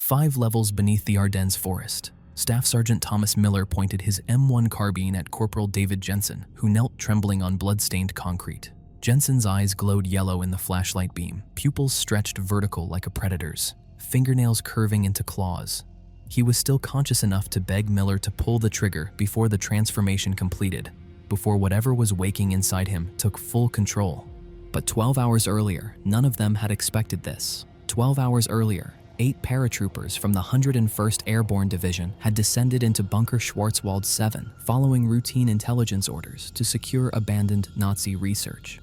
5 levels beneath the Ardennes Forest, Staff Sergeant Thomas Miller pointed his M1 carbine at Corporal David Jensen, who knelt trembling on blood-stained concrete. Jensen's eyes glowed yellow in the flashlight beam, pupils stretched vertical like a predator's, fingernails curving into claws. He was still conscious enough to beg Miller to pull the trigger before the transformation completed, before whatever was waking inside him took full control. But 12 hours earlier, none of them had expected this. 12 hours earlier, 8 paratroopers from the 101st Airborne Division had descended into Bunker Schwarzwald-7, following routine intelligence orders to secure abandoned Nazi research.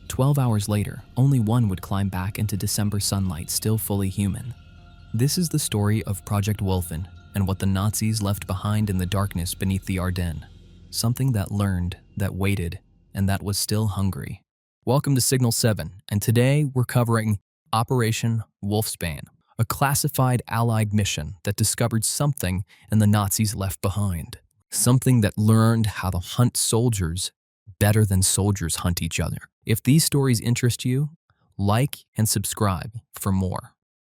12 hours later, only one would climb back into December sunlight still fully human. This is the story of Projekt Wölfin and what the Nazis left behind in the darkness beneath the Ardennes. Something that learned, that waited, and that was still hungry. Welcome to Signal 7, and today we're covering Operation Wolfsbane, a classified Allied mission that discovered something in the Nazis left behind. Something that learned how to hunt soldiers better than soldiers hunt each other. If these stories interest you, like and subscribe for more.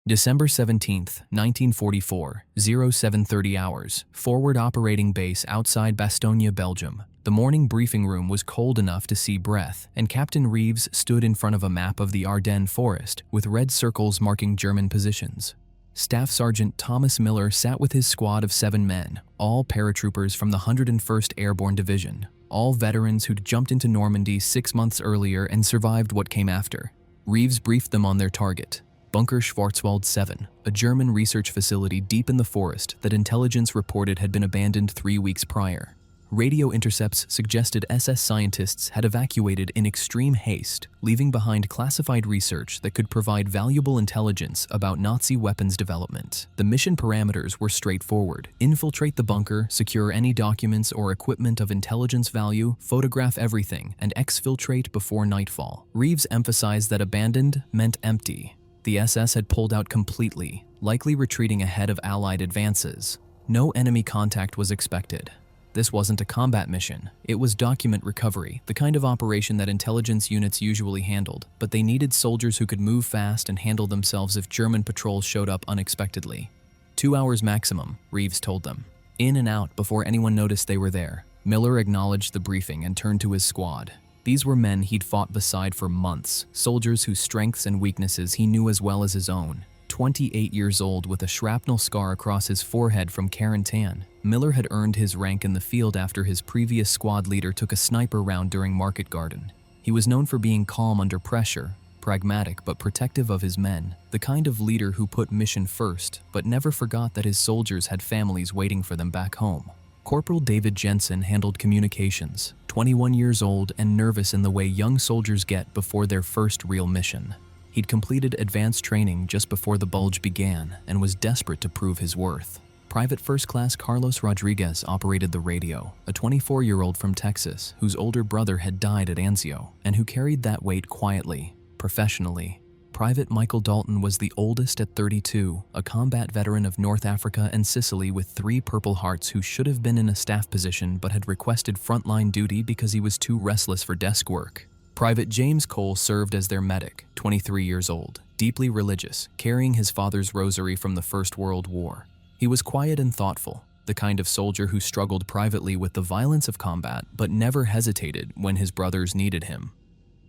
December 17th, 1944, 0730 hours, forward operating base outside Bastogne, Belgium. The morning briefing room was cold enough to see breath, and Captain Reeves stood in front of a map of the Ardennes Forest with red circles marking German positions. Staff Sergeant Thomas Miller sat with his squad of 7 men, all paratroopers from the 101st Airborne Division, all veterans who'd jumped into Normandy 6 months earlier and survived what came after. Reeves briefed them on their target, Bunker Schwarzwald-7, a German research facility deep in the forest that intelligence reported had been abandoned 3 weeks prior. Radio intercepts suggested SS scientists had evacuated in extreme haste, leaving behind classified research that could provide valuable intelligence about Nazi weapons development. The mission parameters were straightforward: infiltrate the bunker, secure any documents or equipment of intelligence value, photograph everything, and exfiltrate before nightfall. Reeves emphasized that abandoned meant empty. The SS had pulled out completely, likely retreating ahead of Allied advances. No enemy contact was expected. This wasn't a combat mission. It was document recovery, the kind of operation that intelligence units usually handled, but they needed soldiers who could move fast and handle themselves if German patrols showed up unexpectedly. 2 hours maximum, Reeves told them. In and out before anyone noticed they were there. Miller acknowledged the briefing and turned to his squad. These were men he'd fought beside for months, soldiers whose strengths and weaknesses he knew as well as his own. 28 years old with a shrapnel scar across his forehead from Carentan, Miller had earned his rank in the field after his previous squad leader took a sniper round during Market Garden. He was known for being calm under pressure, pragmatic but protective of his men, the kind of leader who put mission first but never forgot that his soldiers had families waiting for them back home. Corporal David Jensen handled communications, 21 years old and nervous in the way young soldiers get before their first real mission. He'd completed advanced training just before the bulge began and was desperate to prove his worth. Private First Class Carlos Rodriguez operated the radio, a 24-year-old from Texas whose older brother had died at Anzio and who carried that weight quietly, professionally. Private Michael Dalton was the oldest at 32, a combat veteran of North Africa and Sicily with 3 Purple Hearts who should have been in a staff position but had requested frontline duty because he was too restless for desk work. Private James Cole served as their medic, 23 years old, deeply religious, carrying his father's rosary from the First World War. He was quiet and thoughtful, the kind of soldier who struggled privately with the violence of combat but never hesitated when his brothers needed him.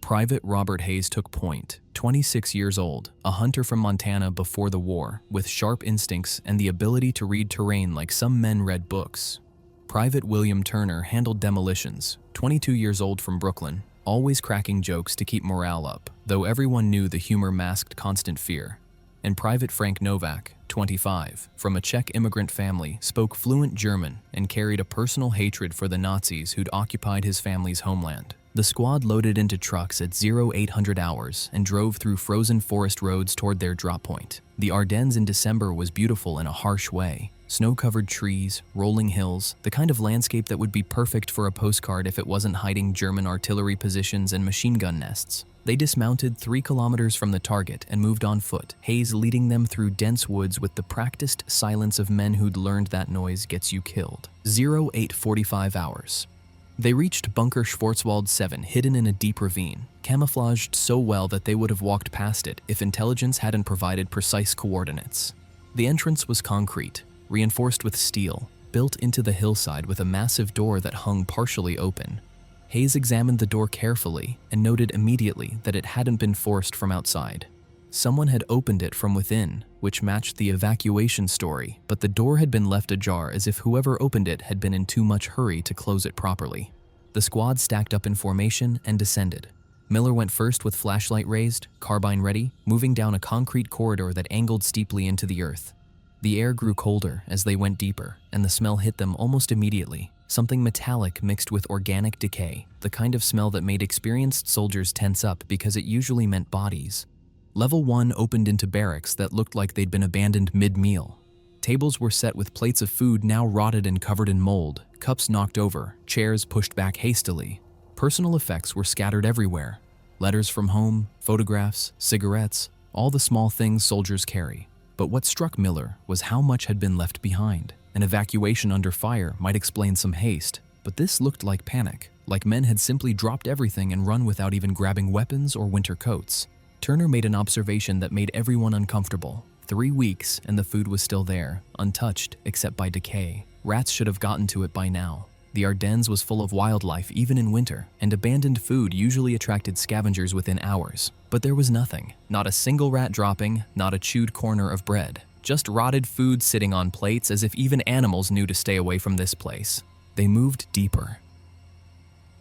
Private Robert Hayes took point, 26 years old, a hunter from Montana before the war, with sharp instincts and the ability to read terrain like some men read books. Private William Turner handled demolitions, 22 years old from Brooklyn, always cracking jokes to keep morale up, though everyone knew the humor masked constant fear. And Private Frank Novak, 25, from a Czech immigrant family, spoke fluent German and carried a personal hatred for the Nazis who'd occupied his family's homeland. The squad loaded into trucks at 0800 hours and drove through frozen forest roads toward their drop point. The Ardennes in December was beautiful in a harsh way. Snow-covered trees, rolling hills, the kind of landscape that would be perfect for a postcard if it wasn't hiding German artillery positions and machine gun nests. They dismounted 3 kilometers from the target and moved on foot, Hayes leading them through dense woods with the practiced silence of men who'd learned that noise gets you killed. 0845 hours. They reached Bunker Schwarzwald-7 hidden in a deep ravine, camouflaged so well that they would have walked past it if intelligence hadn't provided precise coordinates. The entrance was concrete, reinforced with steel, built into the hillside with a massive door that hung partially open. Hayes examined the door carefully and noted immediately that it hadn't been forced from outside. Someone had opened it from within, which matched the evacuation story, but the door had been left ajar as if whoever opened it had been in too much hurry to close it properly. The squad stacked up in formation and descended. Miller went first with flashlight raised, carbine ready, moving down a concrete corridor that angled steeply into the earth. The air grew colder as they went deeper, and the smell hit them almost immediately. Something metallic mixed with organic decay, the kind of smell that made experienced soldiers tense up because it usually meant bodies. Level 1 opened into barracks that looked like they'd been abandoned mid-meal. Tables were set with plates of food now rotted and covered in mold, cups knocked over, chairs pushed back hastily. Personal effects were scattered everywhere. Letters from home, photographs, cigarettes, all the small things soldiers carry. But what struck Miller was how much had been left behind. An evacuation under fire might explain some haste, but this looked like panic, like men had simply dropped everything and run without even grabbing weapons or winter coats. Turner made an observation that made everyone uncomfortable. 3 weeks and the food was still there, untouched except by decay. Rats should have gotten to it by now. The Ardennes was full of wildlife even in winter, and abandoned food usually attracted scavengers within hours. But there was nothing. Not a single rat dropping, not a chewed corner of bread. Just rotted food sitting on plates as if even animals knew to stay away from this place. They moved deeper.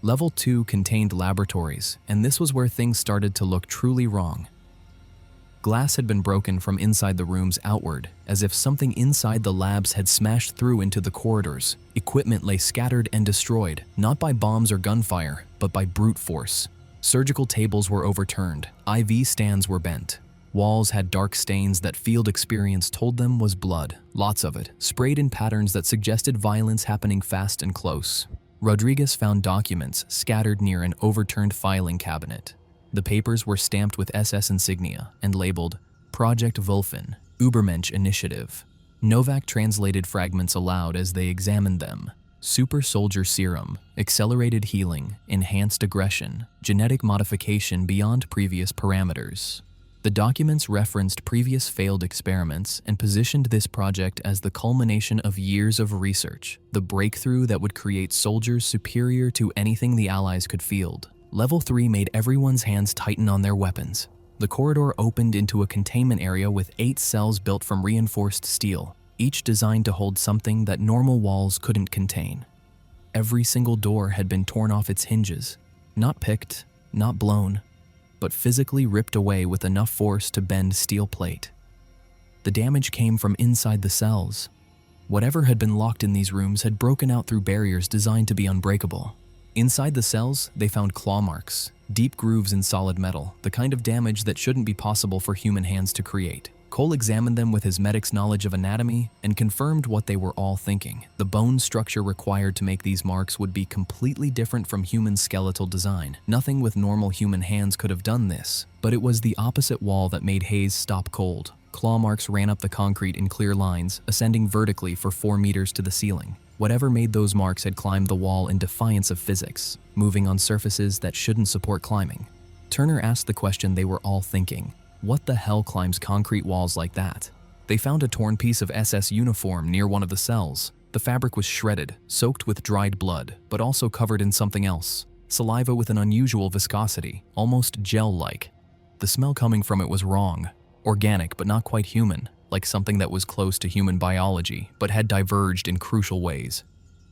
Level 2 contained laboratories, and this was where things started to look truly wrong. Glass had been broken from inside the rooms outward, as if something inside the labs had smashed through into the corridors. Equipment lay scattered and destroyed, not by bombs or gunfire, but by brute force. Surgical tables were overturned, IV stands were bent. Walls had dark stains that field experience told them was blood, lots of it, sprayed in patterns that suggested violence happening fast and close. Rodriguez found documents scattered near an overturned filing cabinet. The papers were stamped with SS insignia and labeled Projekt Wölfin, Übermensch Initiative. Novak translated fragments aloud as they examined them. Super soldier serum, accelerated healing, enhanced aggression, genetic modification beyond previous parameters. The documents referenced previous failed experiments and positioned this project as the culmination of years of research, the breakthrough that would create soldiers superior to anything the Allies could field. Level 3 made everyone's hands tighten on their weapons. The corridor opened into a containment area with 8 cells built from reinforced steel, each designed to hold something that normal walls couldn't contain. Every single door had been torn off its hinges, not picked, not blown, but physically ripped away with enough force to bend steel plate. The damage came from inside the cells. Whatever had been locked in these rooms had broken out through barriers designed to be unbreakable. Inside the cells, they found claw marks, deep grooves in solid metal, the kind of damage that shouldn't be possible for human hands to create. Cole examined them with his medic's knowledge of anatomy and confirmed what they were all thinking. The bone structure required to make these marks would be completely different from human skeletal design. Nothing with normal human hands could have done this, but it was the opposite wall that made Hayes stop cold. Claw marks ran up the concrete in clear lines, ascending vertically for 4 meters to the ceiling. Whatever made those marks had climbed the wall in defiance of physics, moving on surfaces that shouldn't support climbing. Turner asked the question they were all thinking. What the hell climbs concrete walls like that? They found a torn piece of SS uniform near one of the cells. The fabric was shredded, soaked with dried blood, but also covered in something else. Saliva with an unusual viscosity, almost gel-like. The smell coming from it was wrong. Organic, but not quite human, like something that was close to human biology, but had diverged in crucial ways.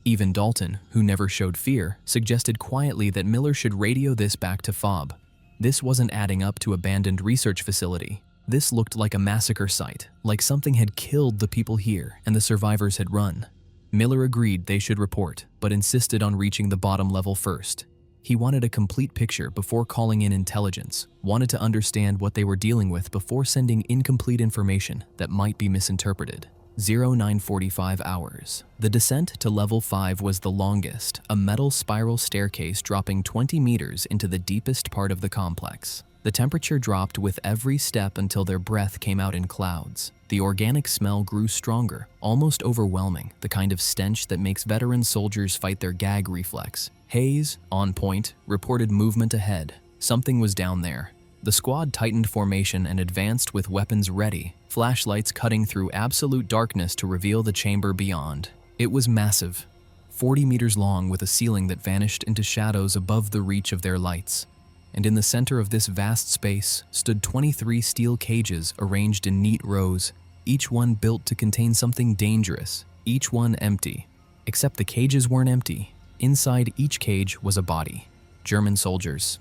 Even Dalton, who never showed fear, suggested quietly that Miller should radio this back to FOB. This wasn't adding up to abandoned research facility. This looked like a massacre site, like something had killed the people here and the survivors had run. Miller agreed they should report, but insisted on reaching the bottom level first. He wanted a complete picture before calling in intelligence, wanted to understand what they were dealing with before sending incomplete information that might be misinterpreted. 0945 hours. The descent to level 5 was the longest, a metal spiral staircase dropping 20 meters into the deepest part of the complex. The temperature dropped with every step until their breath came out in clouds. The organic smell grew stronger, almost overwhelming, the kind of stench that makes veteran soldiers fight their gag reflex. Hayes, on point, reported movement ahead. Something was down there. The squad tightened formation and advanced with weapons ready, flashlights cutting through absolute darkness to reveal the chamber beyond. It was massive, 40 meters long with a ceiling that vanished into shadows above the reach of their lights. And in the center of this vast space stood 23 steel cages arranged in neat rows, each one built to contain something dangerous, each one empty. Except the cages weren't empty. Inside each cage was a body. German soldiers.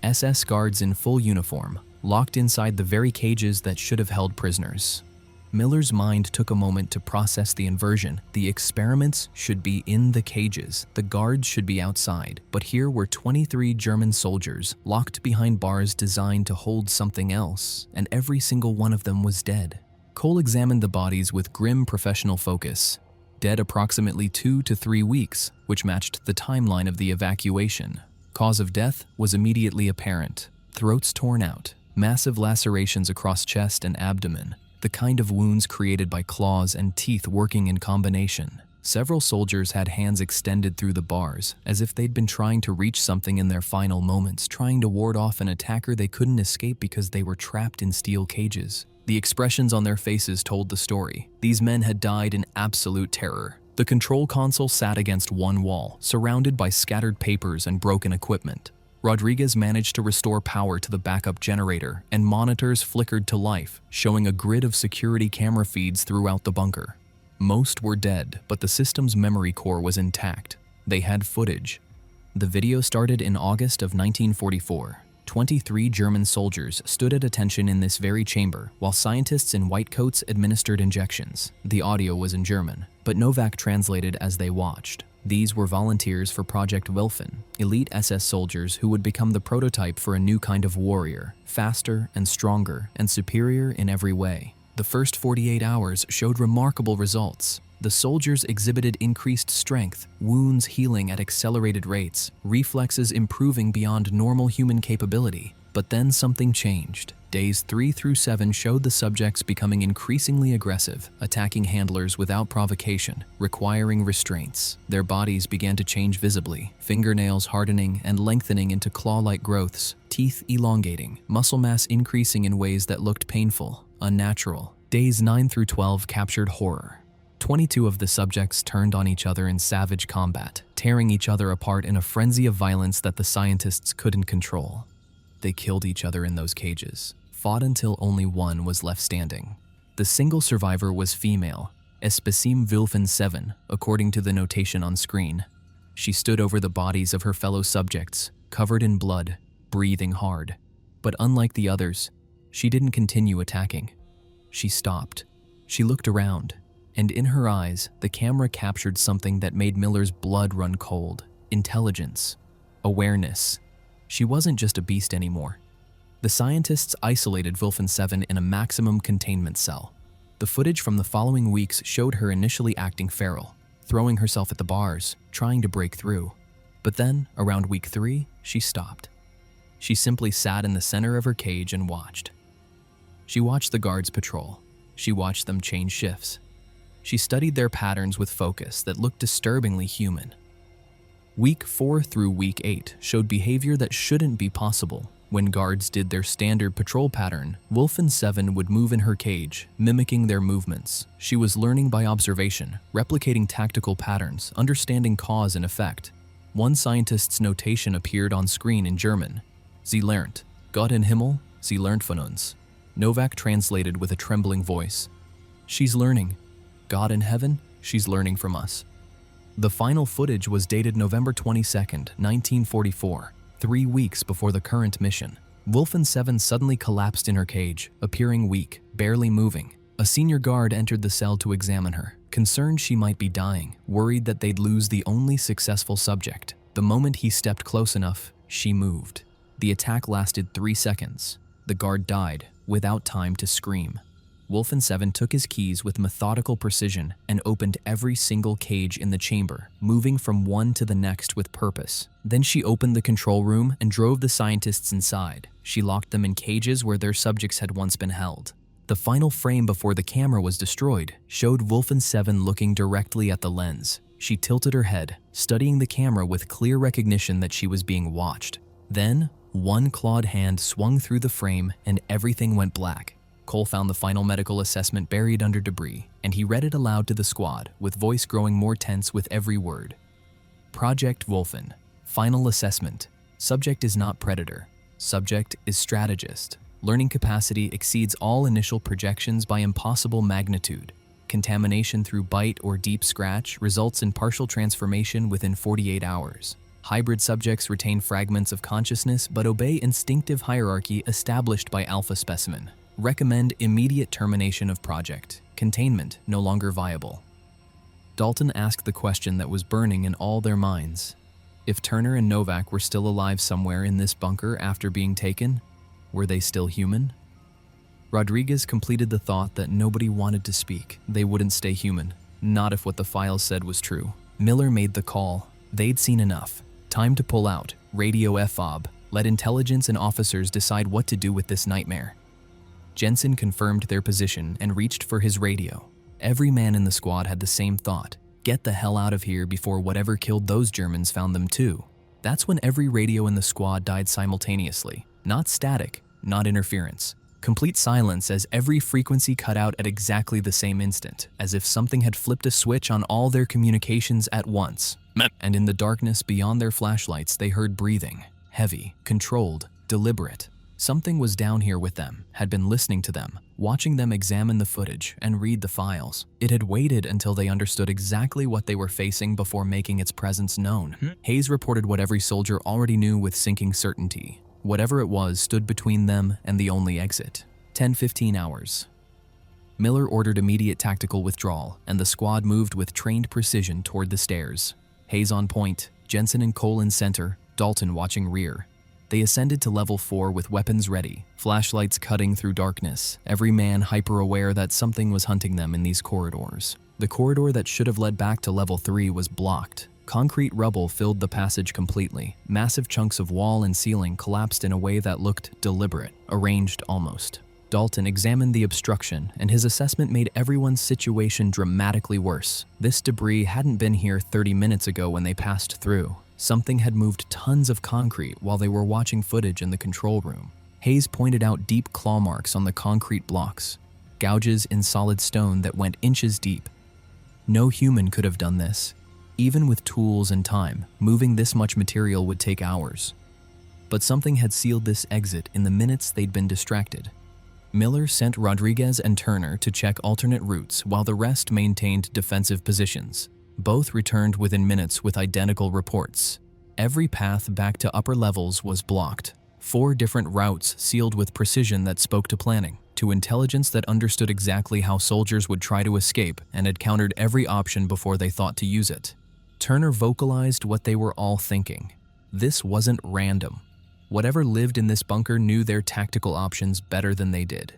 SS guards in full uniform, locked inside the very cages that should have held prisoners. Miller's mind took a moment to process the inversion. The experiments should be in the cages, the guards should be outside, but here were 23 German soldiers locked behind bars designed to hold something else, and every single one of them was dead. Cole examined the bodies with grim professional focus. Dead approximately 2 to 3 weeks, which matched the timeline of the evacuation. Cause of death was immediately apparent. Throats torn out, massive lacerations across chest and abdomen, the kind of wounds created by claws and teeth working in combination. Several soldiers had hands extended through the bars, as if they'd been trying to reach something in their final moments, trying to ward off an attacker they couldn't escape because they were trapped in steel cages. The expressions on their faces told the story. These men had died in absolute terror. The control console sat against one wall, surrounded by scattered papers and broken equipment. Rodriguez managed to restore power to the backup generator, and monitors flickered to life, showing a grid of security camera feeds throughout the bunker. Most were dead, but the system's memory core was intact. They had footage. The video started in August of 1944. 23 German soldiers stood at attention in this very chamber, while scientists in white coats administered injections. The audio was in German, but Novak translated as they watched. These were volunteers for Projekt Wölfin, elite SS soldiers who would become the prototype for a new kind of warrior, faster and stronger and superior in every way. The first 48 hours showed remarkable results. The soldiers exhibited increased strength, wounds healing at accelerated rates, reflexes improving beyond normal human capability. But then something changed. Days 3 through 7 showed the subjects becoming increasingly aggressive, attacking handlers without provocation, requiring restraints. Their bodies began to change visibly, fingernails hardening and lengthening into claw-like growths, teeth elongating, muscle mass increasing in ways that looked painful, unnatural. Days 9 through 12 captured horror. 22 of the subjects turned on each other in savage combat, tearing each other apart in a frenzy of violence that the scientists couldn't control. They killed each other in those cages, fought until only one was left standing. The single survivor was female, a specimen Wölfin-Seven, according to the notation on screen. She stood over the bodies of her fellow subjects, covered in blood, breathing hard. But unlike the others, she didn't continue attacking. She stopped. She looked around, and in her eyes, the camera captured something that made Miller's blood run cold. Intelligence. Awareness. She wasn't just a beast anymore. The scientists isolated Wölfin-Seven in a maximum containment cell. The footage from the following weeks showed her initially acting feral, throwing herself at the bars, trying to break through. But then, around week 3, she stopped. She simply sat in the center of her cage and watched. She watched the guards patrol. She watched them change shifts. She studied their patterns with focus that looked disturbingly human. Week 4 through week 8 showed behavior that shouldn't be possible. When guards did their standard patrol pattern, Wölfin-Seven would move in her cage, mimicking their movements. She was learning by observation, replicating tactical patterns, understanding cause and effect. One scientist's notation appeared on screen in German. Sie lernt. Gott in Himmel, sie lernt von uns. Novak translated with a trembling voice. She's learning. God in heaven, she's learning from us. The final footage was dated November 22nd, 1944, 3 weeks before the current mission. Wölfin-Seven suddenly collapsed in her cage, appearing weak, barely moving. A senior guard entered the cell to examine her, concerned she might be dying, worried that they'd lose the only successful subject. The moment he stepped close enough, she moved. The attack lasted 3 seconds. The guard died, without time to scream. Wölfin-Seven took his keys with methodical precision and opened every single cage in the chamber, moving from one to the next with purpose. Then she opened the control room and drove the scientists inside. She locked them in cages where their subjects had once been held. The final frame before the camera was destroyed showed Wölfin-Seven looking directly at the lens. She tilted her head, studying the camera with clear recognition that she was being watched. Then, One clawed hand swung through the frame and everything went black. Cole found the final medical assessment buried under debris, and he read it aloud to the squad, with voice growing more tense with every word. Projekt Wölfin. Final assessment. Subject is not predator. Subject is strategist. Learning capacity exceeds all initial projections by impossible magnitude. Contamination through bite or deep scratch results in partial transformation within 48 hours. Hybrid subjects retain fragments of consciousness but obey instinctive hierarchy established by alpha specimen. Recommend immediate termination of project. Containment no longer viable. Dalton asked the question that was burning in all their minds. If Turner and Novak were still alive somewhere in this bunker after being taken, were they still human? Rodriguez completed the thought that nobody wanted to speak. They wouldn't stay human. Not if what the files said was true. Miller made the call. They'd seen enough. Time to pull out. Radio FOB. Let intelligence and officers decide what to do with this nightmare. Jensen confirmed their position and reached for his radio. Every man in the squad had the same thought. Get the hell out of here before whatever killed those Germans found them too. That's when every radio in the squad died simultaneously. Not static, not interference. Complete silence as every frequency cut out at exactly the same instant, as if something had flipped a switch on all their communications at once. And in the darkness beyond their flashlights, they heard breathing. Heavy, controlled, deliberate. Something was down here with them, had been listening to them, watching them examine the footage and read the files. It had waited until they understood exactly what they were facing before making its presence known. Hayes reported what every soldier already knew with sinking certainty. Whatever it was stood between them and the only exit. 10-15 hours. Miller ordered immediate tactical withdrawal, and the squad moved with trained precision toward the stairs. Hayes on point, Jensen and Cole in center, Dalton watching rear. They ascended to level 4 with weapons ready, flashlights cutting through darkness, every man hyper-aware that something was hunting them in these corridors. The corridor that should have led back to level 3 was blocked. Concrete rubble filled the passage completely. Massive chunks of wall and ceiling collapsed in a way that looked deliberate, arranged almost. Dalton examined the obstruction, and his assessment made everyone's situation dramatically worse. This debris hadn't been here 30 minutes ago when they passed through. Something had moved tons of concrete while they were watching footage in the control room. Hayes pointed out deep claw marks on the concrete blocks, gouges in solid stone that went inches deep. No human could have done this. Even with tools and time, moving this much material would take hours. But something had sealed this exit in the minutes they'd been distracted. Miller sent Rodriguez and Turner to check alternate routes while the rest maintained defensive positions. Both returned within minutes with identical reports. Every path back to upper levels was blocked. 4 different routes sealed with precision that spoke to planning, to intelligence that understood exactly how soldiers would try to escape and had countered every option before they thought to use it. Turner vocalized what they were all thinking. This wasn't random. Whatever lived in this bunker knew their tactical options better than they did.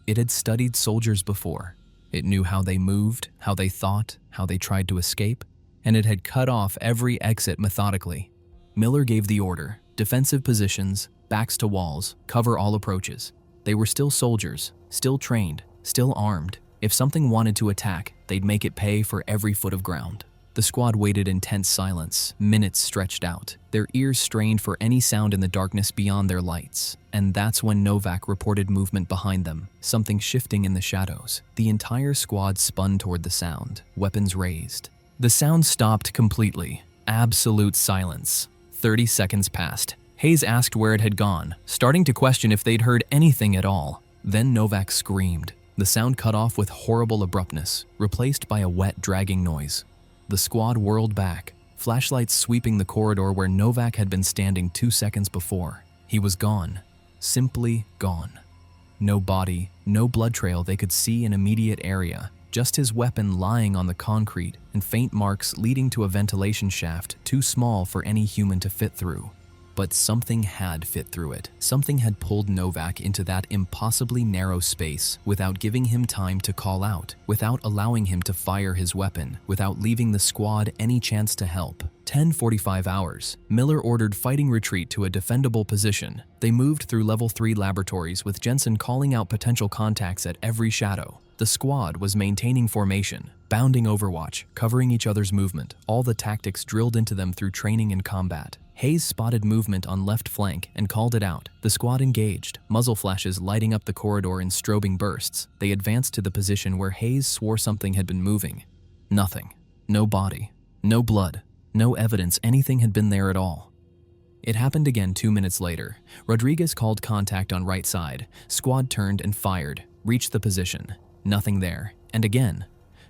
It had studied soldiers before. It knew how they moved, how they thought, how they tried to escape, and it had cut off every exit methodically. Miller gave the order: defensive positions, backs to walls, cover all approaches. They were still soldiers, still trained, still armed. If something wanted to attack, they'd make it pay for every foot of ground. The squad waited in tense silence, minutes stretched out, their ears strained for any sound in the darkness beyond their lights. And that's when Novak reported movement behind them, something shifting in the shadows. The entire squad spun toward the sound, weapons raised. The sound stopped completely. Absolute silence. 30 seconds passed. Hayes asked where it had gone, starting to question if they'd heard anything at all. Then Novak screamed. The sound cut off with horrible abruptness, replaced by a wet, dragging noise. The squad whirled back, flashlights sweeping the corridor where Novak had been standing 2 seconds before. He was gone. Simply gone. No body, no blood trail they could see in immediate area, just his weapon lying on the concrete and faint marks leading to a ventilation shaft too small for any human to fit through. But something had fit through it. Something had pulled Novak into that impossibly narrow space without giving him time to call out, without allowing him to fire his weapon, without leaving the squad any chance to help. 10:45 hours. Miller ordered fighting retreat to a defendable position. They moved through level 3 laboratories with Jensen calling out potential contacts at every shadow. The squad was maintaining formation, bounding overwatch, covering each other's movement, all the tactics drilled into them through training and combat. Hayes spotted movement on left flank and called it out. The squad engaged, muzzle flashes lighting up the corridor in strobing bursts. They advanced to the position where Hayes swore something had been moving. Nothing. No body. No blood. No evidence anything had been there at all. It happened again 2 minutes later. Rodriguez called contact on right side. Squad turned and fired, reached the position. Nothing there. And again.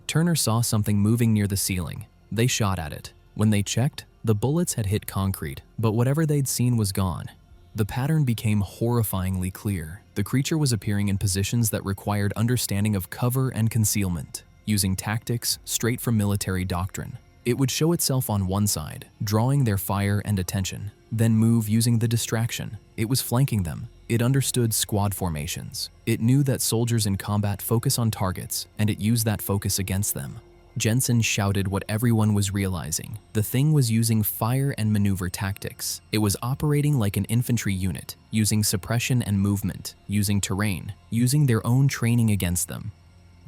Turner saw something moving near the ceiling. They shot at it. When they checked, the bullets had hit concrete, but whatever they'd seen was gone. The pattern became horrifyingly clear. The creature was appearing in positions that required understanding of cover and concealment, using tactics straight from military doctrine. It would show itself on one side, drawing their fire and attention, then move using the distraction. It was flanking them. It understood squad formations. It knew that soldiers in combat focus on targets, and it used that focus against them. Jensen shouted what everyone was realizing. The thing was using fire and maneuver tactics. It was operating like an infantry unit, using suppression and movement, using terrain, using their own training against them.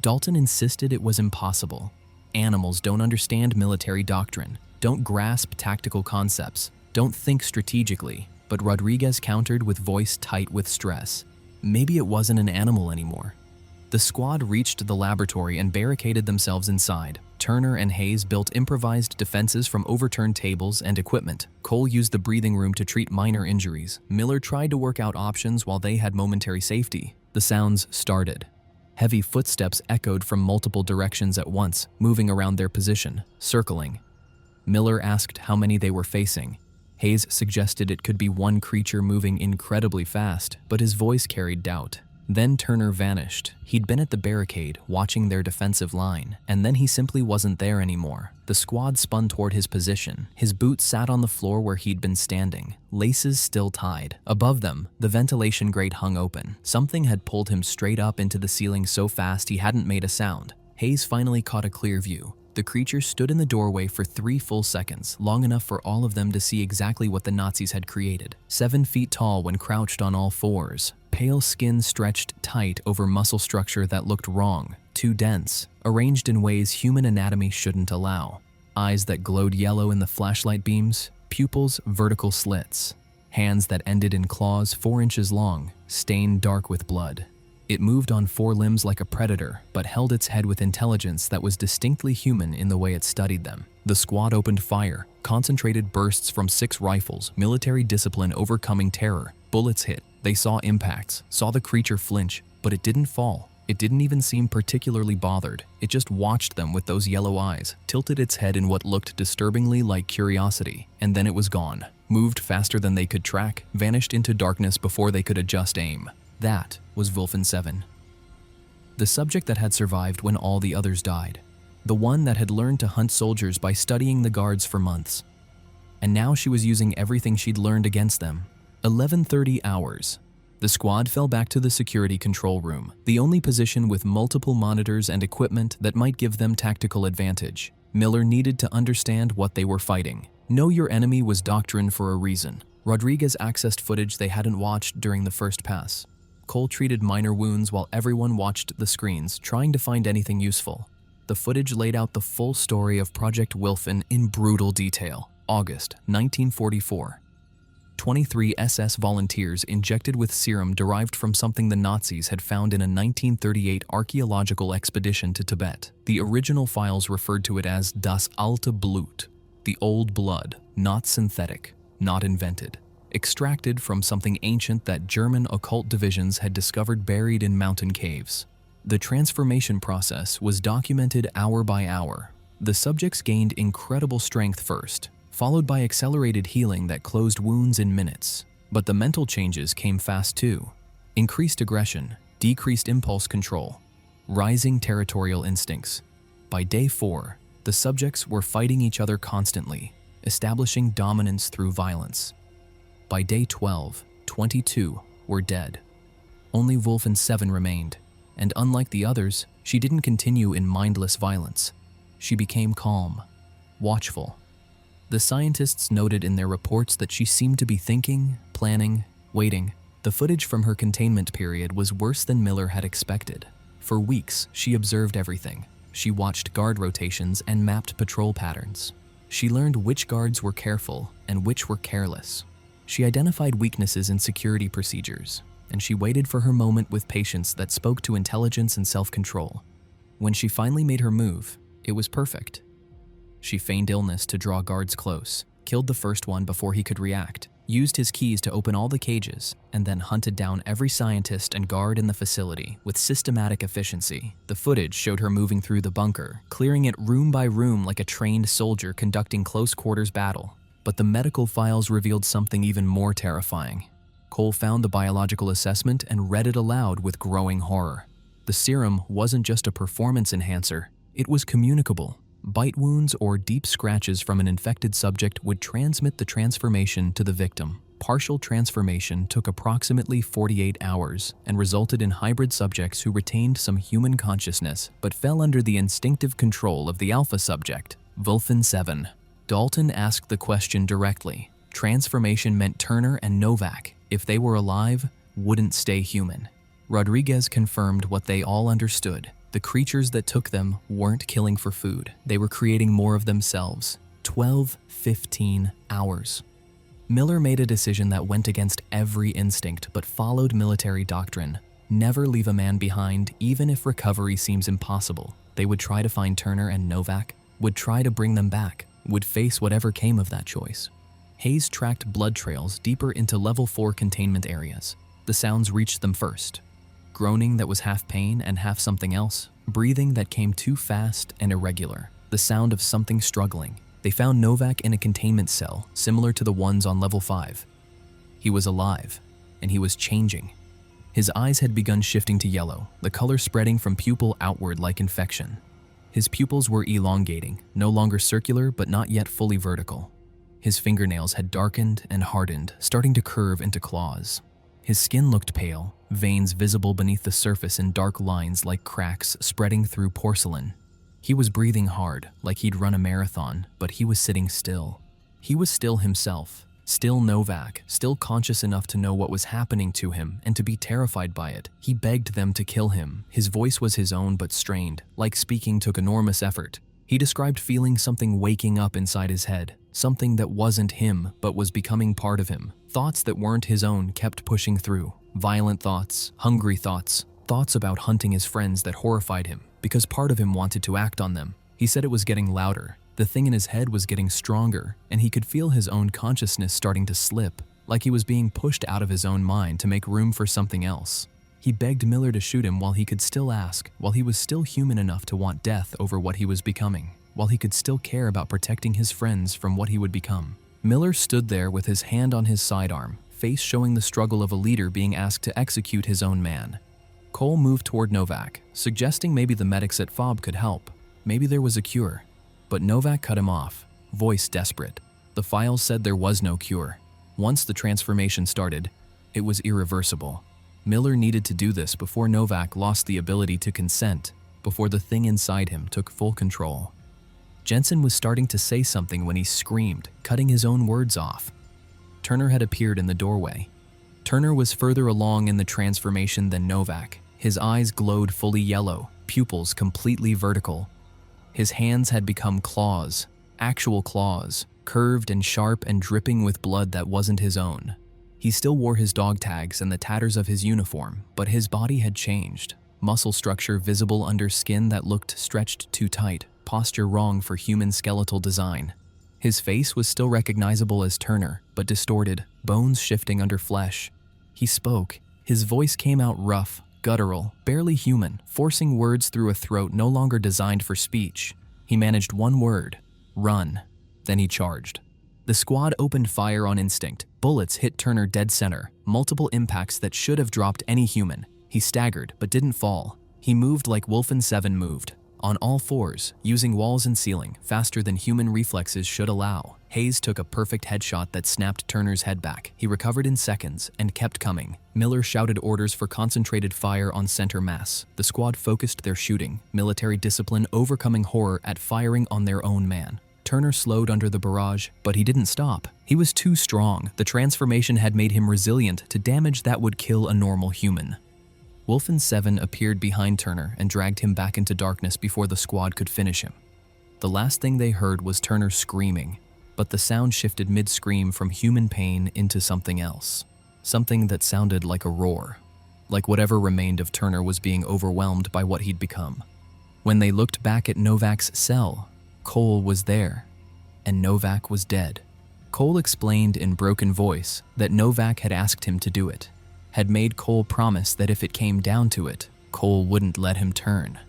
Dalton insisted it was impossible. Animals don't understand military doctrine, don't grasp tactical concepts, don't think strategically, but Rodriguez countered with voice tight with stress. Maybe it wasn't an animal anymore. The squad reached the laboratory and barricaded themselves inside. Turner and Hayes built improvised defenses from overturned tables and equipment. Cole used the breathing room to treat minor injuries. Miller tried to work out options while they had momentary safety. The sounds started. Heavy footsteps echoed from multiple directions at once, moving around their position, circling. Miller asked how many they were facing. Hayes suggested it could be one creature moving incredibly fast, but his voice carried doubt. Then Turner vanished. He'd been at the barricade, watching their defensive line, and then he simply wasn't there anymore. The squad spun toward his position. His boots sat on the floor where he'd been standing, laces still tied. Above them, the ventilation grate hung open. Something had pulled him straight up into the ceiling so fast he hadn't made a sound. Hayes finally caught a clear view. The creature stood in the doorway for 3 full seconds, long enough for all of them to see exactly what the Nazis had created. 7 feet tall when crouched on all fours. Pale skin stretched tight over muscle structure that looked wrong, too dense, arranged in ways human anatomy shouldn't allow. Eyes that glowed yellow in the flashlight beams, pupils vertical slits. Hands that ended in claws 4 inches long, stained dark with blood. It moved on 4 limbs like a predator, but held its head with intelligence that was distinctly human in the way it studied them. The squad opened fire, concentrated bursts from 6 rifles, military discipline overcoming terror. Bullets hit. They saw impacts, saw the creature flinch, but it didn't fall. It didn't even seem particularly bothered. It just watched them with those yellow eyes, tilted its head in what looked disturbingly like curiosity, and then it was gone. Moved faster than they could track, vanished into darkness before they could adjust aim. That was Wölfin-Seven. The subject that had survived when all the others died. The one that had learned to hunt soldiers by studying the guards for months. And now she was using everything she'd learned against them. 11:30 hours. The squad fell back to the security control room, the only position with multiple monitors and equipment that might give them tactical advantage. Miller needed to understand what they were fighting. Know your enemy was doctrine for a reason. Rodriguez accessed footage they hadn't watched during the first pass. Cole treated minor wounds while everyone watched the screens, trying to find anything useful. The footage laid out the full story of Projekt Wölfin in brutal detail. August 1944. 23 SS volunteers injected with serum derived from something the Nazis had found in a 1938 archaeological expedition to Tibet. The original files referred to it as Das alte Blut, the old blood, not synthetic, not invented. Extracted from something ancient that German occult divisions had discovered buried in mountain caves. The transformation process was documented hour by hour. The subjects gained incredible strength first, followed by accelerated healing that closed wounds in minutes. But the mental changes came fast too. Increased aggression, decreased impulse control, rising territorial instincts. By day 4, the subjects were fighting each other constantly, establishing dominance through violence. By day 12, 22 were dead. Only Wölfin-Seven remained, and unlike the others, she didn't continue in mindless violence. She became calm, watchful. The scientists noted in their reports that she seemed to be thinking, planning, waiting. The footage from her containment period was worse than Miller had expected. For weeks, she observed everything. She watched guard rotations and mapped patrol patterns. She learned which guards were careful and which were careless. She identified weaknesses in security procedures, and she waited for her moment with patience that spoke to intelligence and self-control. When she finally made her move, it was perfect. She feigned illness to draw guards close, killed the first one before he could react, used his keys to open all the cages, and then hunted down every scientist and guard in the facility with systematic efficiency. The footage showed her moving through the bunker, clearing it room by room like a trained soldier conducting close-quarters battle. But the medical files revealed something even more terrifying. Cole found the biological assessment and read it aloud with growing horror. The serum wasn't just a performance enhancer, it was communicable. Bite wounds or deep scratches from an infected subject would transmit the transformation to the victim. Partial transformation took approximately 48 hours and resulted in hybrid subjects who retained some human consciousness but fell under the instinctive control of the alpha subject, Wölfin-Seven. Dalton asked the question directly. Transformation meant Turner and Novak, if they were alive, wouldn't stay human. Rodriguez confirmed what they all understood. The creatures that took them weren't killing for food. They were creating more of themselves. 15 hours. Miller made a decision that went against every instinct but followed military doctrine. Never leave a man behind, even if recovery seems impossible. They would try to find Turner and Novak, would try to bring them back, would face whatever came of that choice. Hayes tracked blood trails deeper into level 4 containment areas. The sounds reached them first. Groaning that was half pain and half something else, breathing that came too fast and irregular, the sound of something struggling. They found Novak in a containment cell similar to the ones on level 5. He was alive, and he was changing. His eyes had begun shifting to yellow, the color spreading from pupil outward like infection. His pupils were elongating, no longer circular but not yet fully vertical. His fingernails had darkened and hardened, starting to curve into claws. His skin looked pale, veins visible beneath the surface in dark lines like cracks spreading through porcelain. He was breathing hard, like he'd run a marathon, but he was sitting still. He was still himself, still Novak, still conscious enough to know what was happening to him and to be terrified by it. He begged them to kill him. His voice was his own but strained, like speaking took enormous effort. He described feeling something waking up inside his head, something that wasn't him but was becoming part of him. Thoughts that weren't his own kept pushing through. Violent thoughts, hungry thoughts, thoughts about hunting his friends that horrified him because part of him wanted to act on them. He said it was getting louder. The thing in his head was getting stronger, and he could feel his own consciousness starting to slip, like he was being pushed out of his own mind to make room for something else. He begged Miller to shoot him while he could still ask, while he was still human enough to want death over what he was becoming, while he could still care about protecting his friends from what he would become. Miller stood there with his hand on his sidearm, face showing the struggle of a leader being asked to execute his own man. Cole moved toward Novak, suggesting maybe the medics at FOB could help. Maybe there was a cure. But Novak cut him off, voice desperate. The files said there was no cure. Once the transformation started, it was irreversible. Miller needed to do this before Novak lost the ability to consent, before the thing inside him took full control. Jensen was starting to say something when he screamed, cutting his own words off. Turner had appeared in the doorway. Turner was further along in the transformation than Novak. His eyes glowed fully yellow, pupils completely vertical. His hands had become claws, actual claws, curved and sharp and dripping with blood that wasn't his own. He still wore his dog tags and the tatters of his uniform, but his body had changed. Muscle structure visible under skin that looked stretched too tight, posture wrong for human skeletal design. His face was still recognizable as Turner, but distorted, bones shifting under flesh. He spoke. His voice came out rough, guttural, barely human, forcing words through a throat no longer designed for speech. He managed one word, run. Then he charged. The squad opened fire on instinct. Bullets hit Turner dead center, multiple impacts that should have dropped any human. He staggered, but didn't fall. He moved like Wölfin-Seven moved, on all fours, using walls and ceiling, faster than human reflexes should allow. Hayes took a perfect headshot that snapped Turner's head back. He recovered in seconds and kept coming. Miller shouted orders for concentrated fire on center mass. The squad focused their shooting, military discipline overcoming horror at firing on their own man. Turner slowed under the barrage, but he didn't stop. He was too strong. The transformation had made him resilient to damage that would kill a normal human. Wölfin-Seven appeared behind Turner and dragged him back into darkness before the squad could finish him. The last thing they heard was Turner screaming, but the sound shifted mid-scream from human pain into something else. Something that sounded like a roar, like whatever remained of Turner was being overwhelmed by what he'd become. When they looked back at Novak's cell, Cole was there, and Novak was dead. Cole explained in broken voice that Novak had asked him to do it, had made Cole promise that if it came down to it, Cole wouldn't let him turn.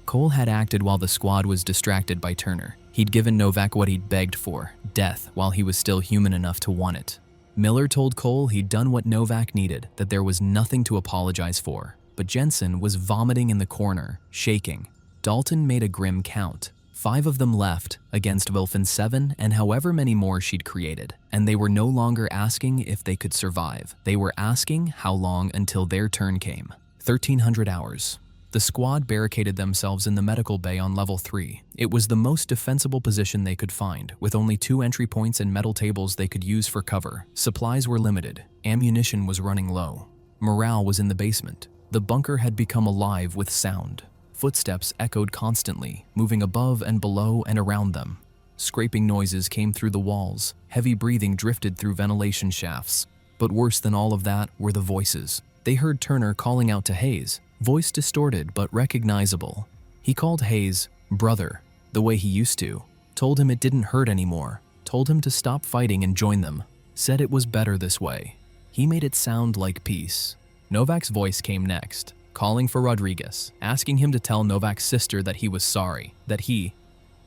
Cole had acted while the squad was distracted by Turner. He'd given Novak what he'd begged for, death, while he was still human enough to want it. Miller told Cole he'd done what Novak needed, that there was nothing to apologize for. But Jensen was vomiting in the corner, shaking. Dalton made a grim count. 5 of them left, against Wölfin-Seven and however many more she'd created. And they were no longer asking if they could survive. They were asking how long until their turn came. 1,300 hours. The squad barricaded themselves in the medical bay on level 3. It was the most defensible position they could find, with only 2 entry points and metal tables they could use for cover. Supplies were limited. Ammunition was running low. Morale was in the basement. The bunker had become alive with sound. Footsteps echoed constantly, moving above and below and around them. Scraping noises came through the walls. Heavy breathing drifted through ventilation shafts. But worse than all of that were the voices. They heard Turner calling out to Hayes, voice distorted but recognizable. He called Hayes brother, the way he used to, told him it didn't hurt anymore, told him to stop fighting and join them, said it was better this way. He made it sound like peace. Novak's voice came next, calling for Rodriguez, asking him to tell Novak's sister that he was sorry, that he...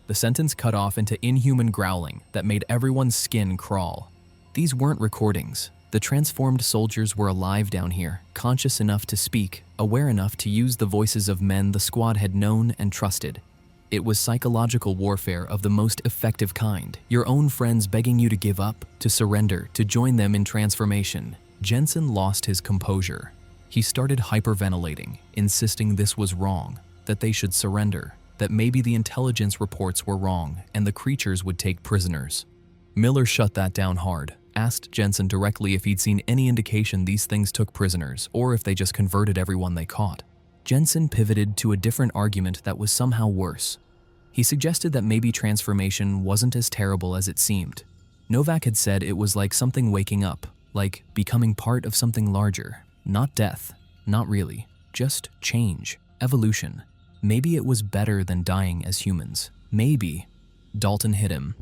The sentence cut off into inhuman growling that made everyone's skin crawl. These weren't recordings. The transformed soldiers were alive down here, conscious enough to speak, aware enough to use the voices of men the squad had known and trusted. It was psychological warfare of the most effective kind. Your own friends begging you to give up, to surrender, to join them in transformation. Jensen lost his composure. He started hyperventilating, insisting this was wrong, that they should surrender, that maybe the intelligence reports were wrong and the creatures would take prisoners. Miller shut that down hard. Asked Jensen directly if he'd seen any indication these things took prisoners, or if they just converted everyone they caught. Jensen pivoted to a different argument that was somehow worse. He suggested that maybe transformation wasn't as terrible as it seemed. Novak had said it was like something waking up, like becoming part of something larger. Not death, not really, just change, evolution. Maybe it was better than dying as humans. Maybe. Dalton hit him.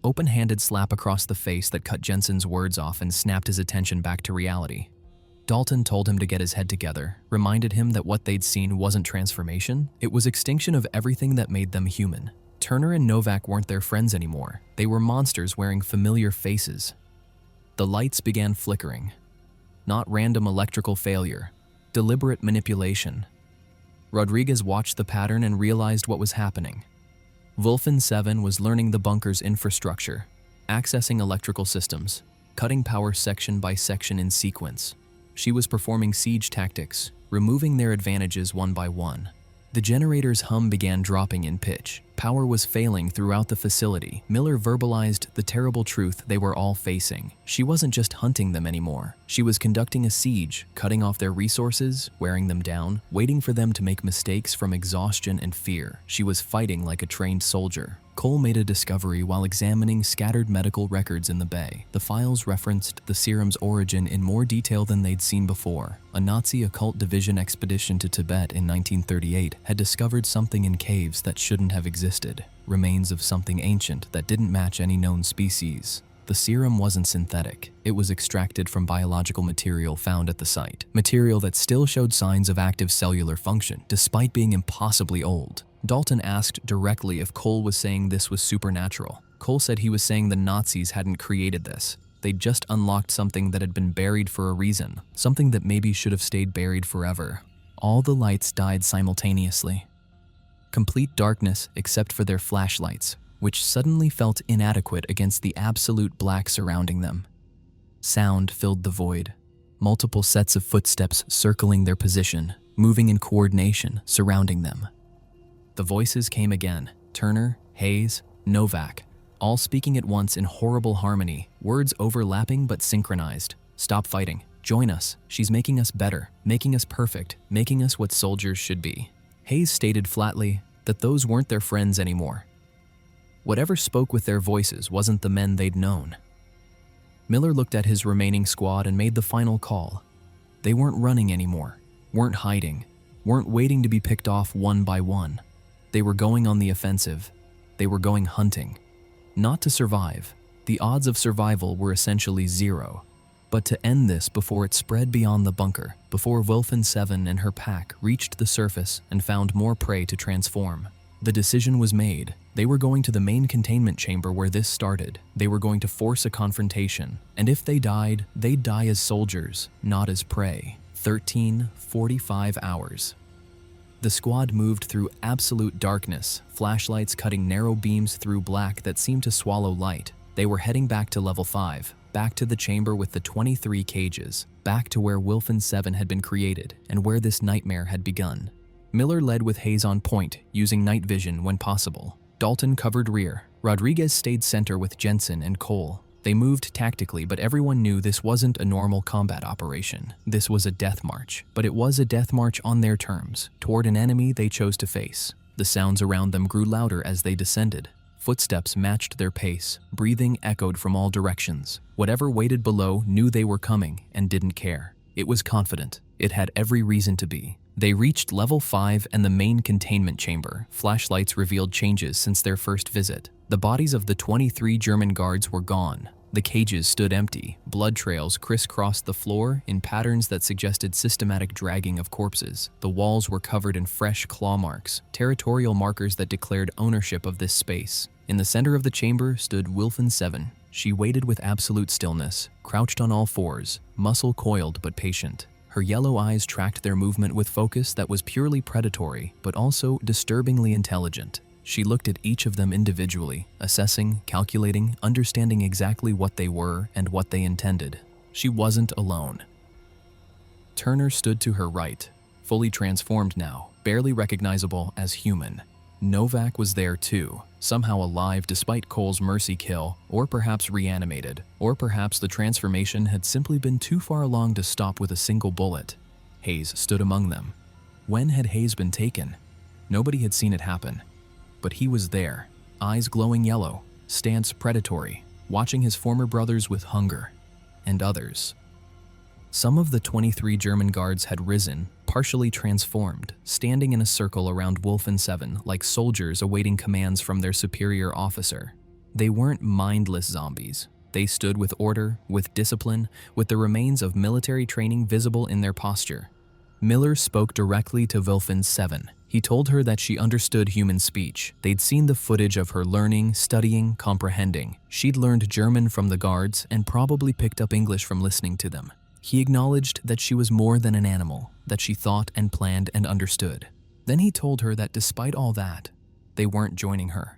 Open-handed slap across the face that cut Jensen's words off and snapped his attention back to reality. Dalton told him to get his head together, reminded him that what they'd seen wasn't transformation, it was extinction of everything that made them human. Turner and Novak weren't their friends anymore. They were monsters wearing familiar faces. The lights began flickering. Not random electrical failure, deliberate manipulation. Rodriguez watched the pattern and realized what was happening. Wölfin-Seven was learning the bunker's infrastructure, accessing electrical systems, cutting power section by section in sequence. She was performing siege tactics, removing their advantages one by one. The generator's hum began dropping in pitch. Power was failing throughout the facility. Miller verbalized the terrible truth they were all facing. She wasn't just hunting them anymore. She was conducting a siege, cutting off their resources, wearing them down, waiting for them to make mistakes from exhaustion and fear. She was fighting like a trained soldier. Cole made a discovery while examining scattered medical records in the bay. The files referenced the serum's origin in more detail than they'd seen before. A Nazi occult division expedition to Tibet in 1938 had discovered something in caves that shouldn't have existed. Remains of something ancient that didn't match any known species. The serum wasn't synthetic. It was extracted from biological material found at the site. Material that still showed signs of active cellular function, despite being impossibly old. Dalton asked directly if Cole was saying this was supernatural. Cole said he was saying the Nazis hadn't created this. They'd just unlocked something that had been buried for a reason, something that maybe should have stayed buried forever. All the lights died simultaneously. Complete darkness except for their flashlights, which suddenly felt inadequate against the absolute black surrounding them. Sound filled the void. Multiple sets of footsteps circling their position, moving in coordination, surrounding them. The voices came again. Turner, Hayes, Novak, all speaking at once in horrible harmony, words overlapping but synchronized. Stop fighting. Join us. She's making us better, making us perfect, making us what soldiers should be. Hayes stated flatly that those weren't their friends anymore. Whatever spoke with their voices wasn't the men they'd known. Miller looked at his remaining squad and made the final call. They weren't running anymore, weren't hiding, weren't waiting to be picked off one by one. They were going on the offensive. They were going hunting. Not to survive. The odds of survival were essentially zero. But to end this before it spread beyond the bunker, before Wölfin-Seven and her pack reached the surface and found more prey to transform. The decision was made. They were going to the main containment chamber where this started. They were going to force a confrontation. And if they died, they'd die as soldiers, not as prey. 45 hours. The squad moved through absolute darkness, flashlights cutting narrow beams through black that seemed to swallow light. They were heading back to level 5, back to the chamber with the 23 cages, back to where Wölfin-Seven had been created and where this nightmare had begun. Miller led with Hayes on point, using night vision when possible. Dalton covered rear. Rodriguez stayed center with Jensen and Cole. They moved tactically, but everyone knew this wasn't a normal combat operation. This was a death march, but it was a death march on their terms, toward an enemy they chose to face. The sounds around them grew louder as they descended. Footsteps matched their pace. Breathing echoed from all directions. Whatever waited below knew they were coming and didn't care. It was confident. It had every reason to be. They reached level 5 and the main containment chamber. Flashlights revealed changes since their first visit. The bodies of the 23 German guards were gone. The cages stood empty. Blood trails crisscrossed the floor in patterns that suggested systematic dragging of corpses. The walls were covered in fresh claw marks, territorial markers that declared ownership of this space. In the center of the chamber stood Wölfin-Seven. She waited with absolute stillness, crouched on all fours, muscle coiled but patient. Her yellow eyes tracked their movement with focus that was purely predatory, but also disturbingly intelligent. She looked at each of them individually, assessing, calculating, understanding exactly what they were and what they intended. She wasn't alone. Turner stood to her right, fully transformed now, barely recognizable as human. Novak was there too, somehow alive despite Cole's mercy kill, or perhaps reanimated, or perhaps the transformation had simply been too far along to stop with a single bullet. Hayes stood among them. When had Hayes been taken? Nobody had seen it happen. But he was there, eyes glowing yellow, stance predatory, watching his former brothers with hunger, and others. Some of the 23 German guards had risen, partially transformed, standing in a circle around Wölfin-Seven like soldiers awaiting commands from their superior officer. They weren't mindless zombies. They stood with order, with discipline, with the remains of military training visible in their posture. Miller spoke directly to Wölfin-Seven. He told her that she understood human speech. They'd seen the footage of her learning, studying, comprehending. She'd learned German from the guards and probably picked up English from listening to them. He acknowledged that she was more than an animal, that she thought and planned and understood. Then he told her that despite all that, they weren't joining her.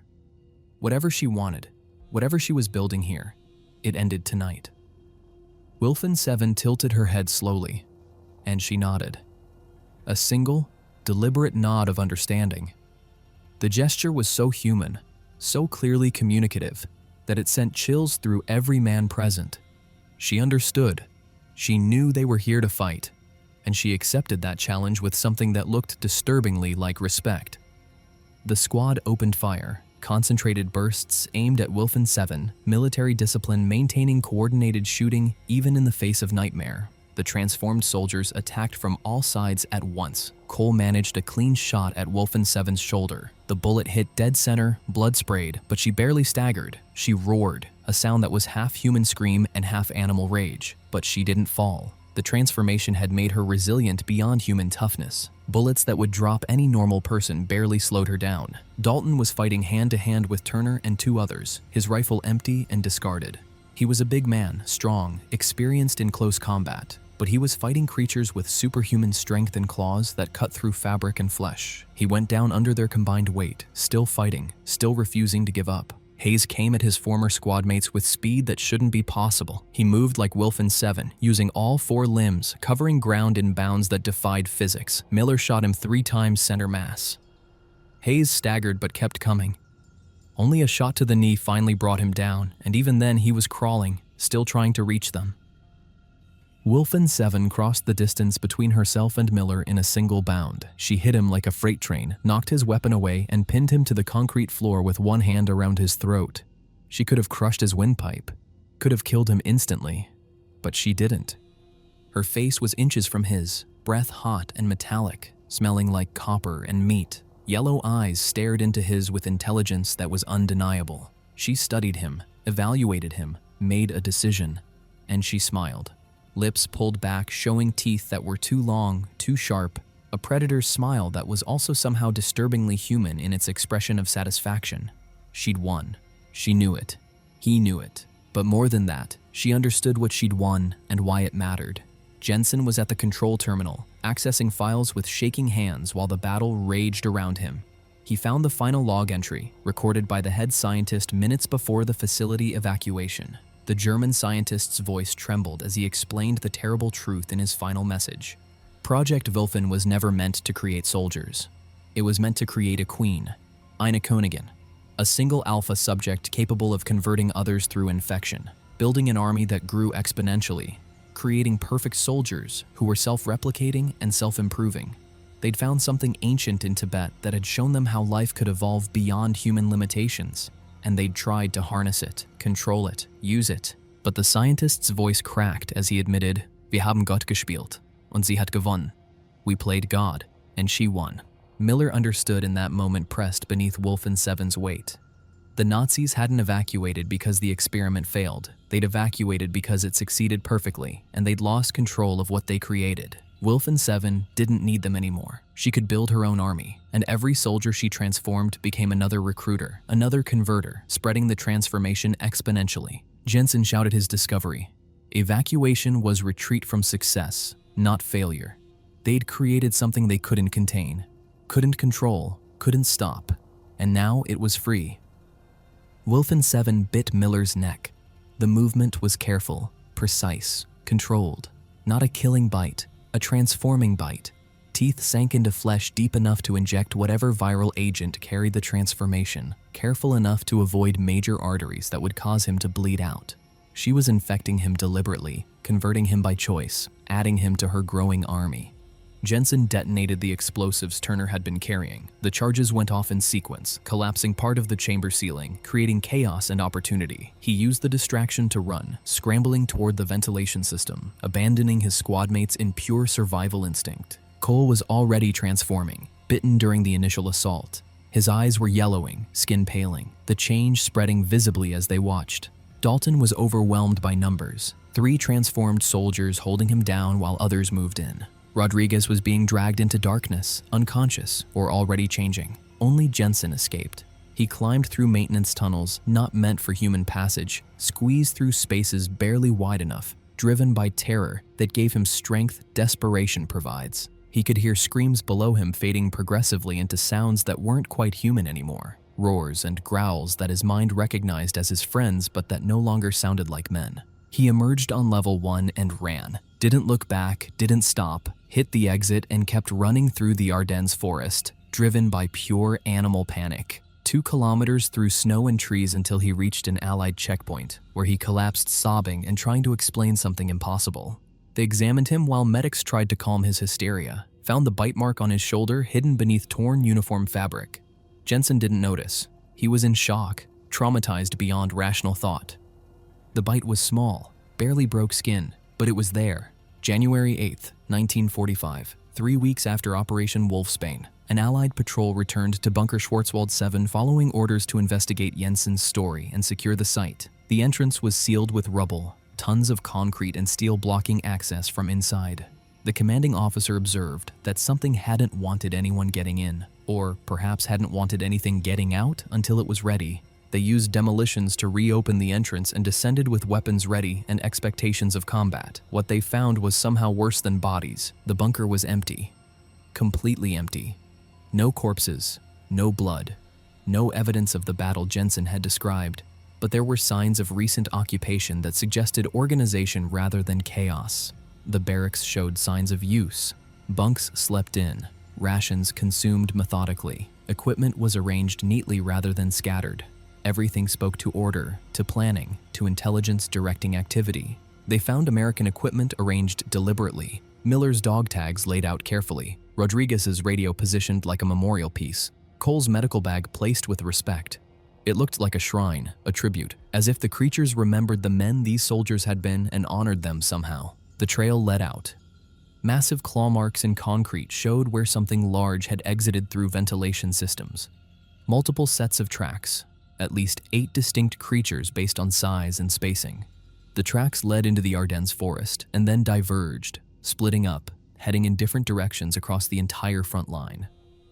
Whatever she wanted, whatever she was building here, it ended tonight. Wölfin-Seven tilted her head slowly, and she nodded. A single, deliberate nod of understanding. The gesture was so human, so clearly communicative, that it sent chills through every man present. She understood. She knew they were here to fight, and she accepted that challenge with something that looked disturbingly like respect. The squad opened fire, concentrated bursts aimed at Wölfin-Seven, military discipline maintaining coordinated shooting even in the face of nightmare. The transformed soldiers attacked from all sides at once. Cole managed a clean shot at Wölfin-Seven's shoulder. The bullet hit dead center, blood sprayed, but she barely staggered. She roared, a sound that was half human scream and half animal rage. But she didn't fall. The transformation had made her resilient beyond human toughness. Bullets that would drop any normal person barely slowed her down. Dalton was fighting hand-to-hand with Turner and 2 others, his rifle empty and discarded. He was a big man, strong, experienced in close combat, but he was fighting creatures with superhuman strength and claws that cut through fabric and flesh. He went down under their combined weight, still fighting, still refusing to give up. Hayes came at his former squad mates with speed that shouldn't be possible. He moved like Wölfin-Seven, using all 4 limbs, covering ground in bounds that defied physics. Miller shot him 3 times center mass. Hayes staggered but kept coming. Only a shot to the knee finally brought him down, and even then he was crawling, still trying to reach them. Wölfin-Seven crossed the distance between herself and Miller in a single bound. She hit him like a freight train, knocked his weapon away, and pinned him to the concrete floor with one hand around his throat. She could have crushed his windpipe, could have killed him instantly, but she didn't. Her face was inches from his, breath hot and metallic, smelling like copper and meat. Yellow eyes stared into his with intelligence that was undeniable. She studied him, evaluated him, made a decision, and she smiled. Lips pulled back, showing teeth that were too long, too sharp, a predator's smile that was also somehow disturbingly human in its expression of satisfaction. She'd won. She knew it. He knew it. But more than that, she understood what she'd won and why it mattered. Jensen was at the control terminal, accessing files with shaking hands while the battle raged around him. He found the final log entry, recorded by the head scientist minutes before the facility evacuation. The German scientist's voice trembled as he explained the terrible truth in his final message. Projekt Wölfin was never meant to create soldiers. It was meant to create a queen, eine Königin, a single alpha subject capable of converting others through infection, building an army that grew exponentially, creating perfect soldiers who were self-replicating and self-improving. They'd found something ancient in Tibet that had shown them how life could evolve beyond human limitations, and they'd tried to harness it, control it, use it. But the scientist's voice cracked as he admitted, "Wir haben Gott gespielt, und sie hat gewonnen." We played God, and she won. Miller understood in that moment pressed beneath Wölfin-Seven's weight. The Nazis hadn't evacuated because the experiment failed. They'd evacuated because it succeeded perfectly, and they'd lost control of what they created. Wölfin-Seven didn't need them anymore. She could build her own army, and every soldier she transformed became another recruiter, another converter, spreading the transformation exponentially. Jensen shouted his discovery. Evacuation was retreat from success, not failure. They'd created something they couldn't contain, couldn't control, couldn't stop, and now it was free. Wölfin-Seven bit Miller's neck. The movement was careful, precise, controlled. Not a killing bite, a transforming bite. Teeth sank into flesh deep enough to inject whatever viral agent carried the transformation, careful enough to avoid major arteries that would cause him to bleed out. She was infecting him deliberately, converting him by choice, adding him to her growing army. Jensen detonated the explosives Turner had been carrying. The charges went off in sequence, collapsing part of the chamber ceiling, creating chaos and opportunity. He used the distraction to run, scrambling toward the ventilation system, abandoning his squad mates in pure survival instinct. Cole was already transforming, bitten during the initial assault. His eyes were yellowing, skin paling, the change spreading visibly as they watched. Dalton was overwhelmed by numbers, 3 transformed soldiers holding him down while others moved in. Rodriguez was being dragged into darkness, unconscious or already changing. Only Jensen escaped. He climbed through maintenance tunnels not meant for human passage, squeezed through spaces barely wide enough, driven by terror that gave him strength desperation provides. He could hear screams below him fading progressively into sounds that weren't quite human anymore, roars and growls that his mind recognized as his friends but that no longer sounded like men. He emerged on level 1 and ran. Didn't look back, didn't stop, hit the exit and kept running through the Ardennes Forest, driven by pure animal panic. 2 kilometers through snow and trees until he reached an Allied checkpoint, where he collapsed sobbing and trying to explain something impossible. They examined him while medics tried to calm his hysteria, found the bite mark on his shoulder hidden beneath torn uniform fabric. Jensen didn't notice. He was in shock, traumatized beyond rational thought. The bite was small, barely broke skin, but it was there. January 8th, 1945, 3 weeks after Operation Wolfsbane, an Allied patrol returned to Bunker Schwarzwald-7 following orders to investigate Jensen's story and secure the site. The entrance was sealed with rubble, tons of concrete and steel blocking access from inside. The commanding officer observed that something hadn't wanted anyone getting in, or perhaps hadn't wanted anything getting out until it was ready. They used demolitions to reopen the entrance and descended with weapons ready and expectations of combat. What they found was somehow worse than bodies. The bunker was empty. Completely empty. No corpses, no blood, no evidence of the battle Jensen had described, but there were signs of recent occupation that suggested organization rather than chaos. The barracks showed signs of use. Bunks slept in, rations consumed methodically, equipment was arranged neatly rather than scattered. Everything spoke to order, to planning, to intelligence directing activity. They found American equipment arranged deliberately, Miller's dog tags laid out carefully, Rodriguez's radio positioned like a memorial piece, Cole's medical bag placed with respect. It looked like a shrine, a tribute, as if the creatures remembered the men these soldiers had been and honored them somehow. The trail led out. Massive claw marks in concrete showed where something large had exited through ventilation systems. Multiple sets of tracks, at least 8 distinct creatures based on size and spacing. The tracks led into the Ardennes Forest and then diverged, splitting up, heading in different directions across the entire front line.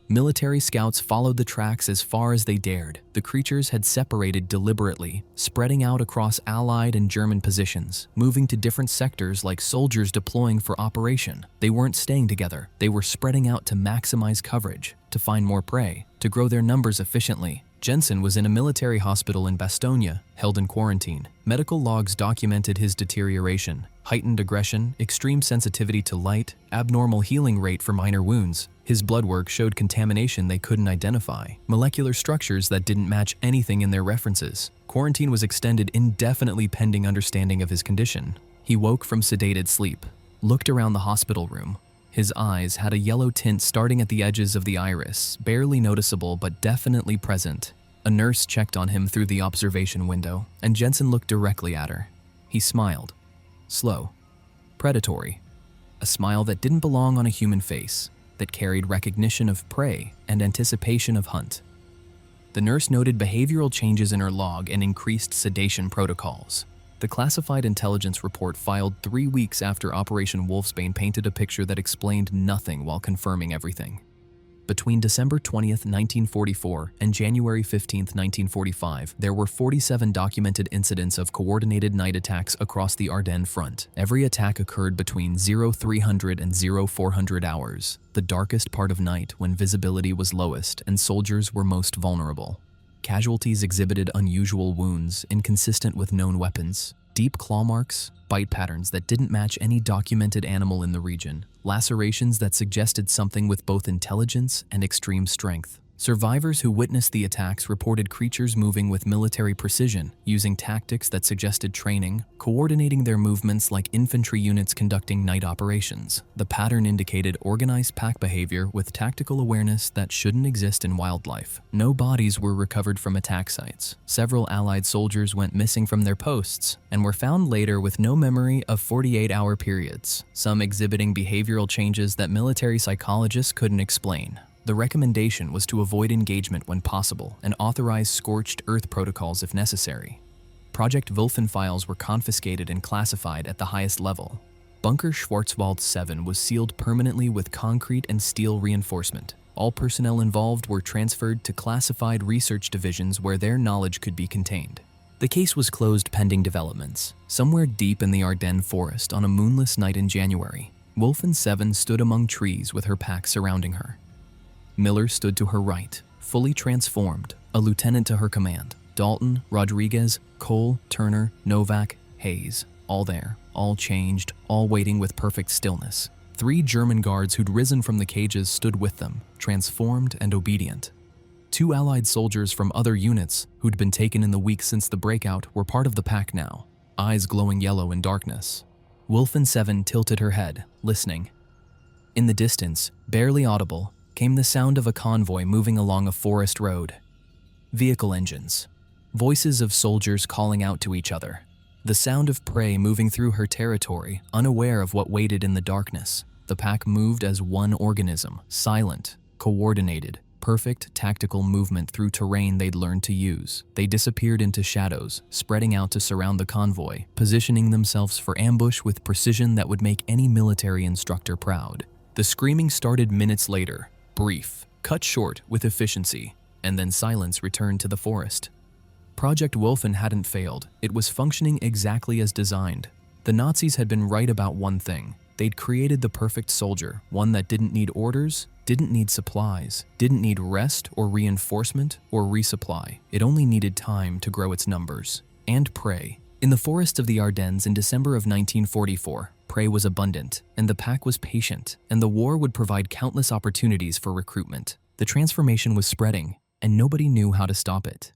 Military scouts followed the tracks as far as they dared. The creatures had separated deliberately, spreading out across Allied and German positions, moving to different sectors like soldiers deploying for operation. They weren't staying together. They were spreading out to maximize coverage, to find more prey, to grow their numbers efficiently. Jensen was in a military hospital in Bastogne, held in quarantine. Medical logs documented his deterioration, heightened aggression, extreme sensitivity to light, abnormal healing rate for minor wounds. His blood work showed contamination they couldn't identify, molecular structures that didn't match anything in their references. Quarantine was extended indefinitely pending understanding of his condition. He woke from sedated sleep, looked around the hospital room. His eyes had a yellow tint starting at the edges of the iris, barely noticeable but definitely present. A nurse checked on him through the observation window, and Jensen looked directly at her. He smiled. Slow. Predatory. A smile that didn't belong on a human face, that carried recognition of prey and anticipation of hunt. The nurse noted behavioral changes in her log and increased sedation protocols. The classified intelligence report filed 3 weeks after Operation Wolfsbane painted a picture that explained nothing while confirming everything. Between December 20th, 1944 and January 15th, 1945, there were 47 documented incidents of coordinated night attacks across the Ardennes front. Every attack occurred between 0300 and 0400 hours, the darkest part of night when visibility was lowest and soldiers were most vulnerable. Casualties exhibited unusual wounds, inconsistent with known weapons, deep claw marks, bite patterns that didn't match any documented animal in the region, lacerations that suggested something with both intelligence and extreme strength. Survivors who witnessed the attacks reported creatures moving with military precision, using tactics that suggested training, coordinating their movements like infantry units conducting night operations. The pattern indicated organized pack behavior with tactical awareness that shouldn't exist in wildlife. No bodies were recovered from attack sites. Several Allied soldiers went missing from their posts and were found later with no memory of 48-hour periods, some exhibiting behavioral changes that military psychologists couldn't explain. The recommendation was to avoid engagement when possible and authorize scorched earth protocols if necessary. Projekt Wölfin files were confiscated and classified at the highest level. Bunker Schwarzwald-7 was sealed permanently with concrete and steel reinforcement. All personnel involved were transferred to classified research divisions where their knowledge could be contained. The case was closed pending developments. Somewhere deep in the Ardennes Forest on a moonless night in January, Wölfin-Seven stood among trees with her pack surrounding her. Miller stood to her right, fully transformed, a lieutenant to her command. Dalton, Rodriguez, Cole, Turner, Novak, Hayes, all there, all changed, all waiting with perfect stillness. 3 German guards who'd risen from the cages stood with them, transformed and obedient. 2 Allied soldiers from other units who'd been taken in the weeks since the breakout were part of the pack now, eyes glowing yellow in darkness. Wölfin-Seven tilted her head, listening. In the distance, barely audible, came the sound of a convoy moving along a forest road. Vehicle engines. Voices of soldiers calling out to each other. The sound of prey moving through her territory, unaware of what waited in the darkness. The pack moved as one organism, silent, coordinated, perfect tactical movement through terrain they'd learned to use. They disappeared into shadows, spreading out to surround the convoy, positioning themselves for ambush with precision that would make any military instructor proud. The screaming started minutes later. Brief, cut short with efficiency, and then silence returned to the forest. Projekt Wölfin hadn't failed. It was functioning exactly as designed. The Nazis had been right about one thing. They'd created the perfect soldier, one that didn't need orders, didn't need supplies, didn't need rest or reinforcement or resupply. It only needed time to grow its numbers. And prey. In the forest of the Ardennes in December of 1944, prey was abundant, and the pack was patient, and the war would provide countless opportunities for recruitment. The transformation was spreading, and nobody knew how to stop it.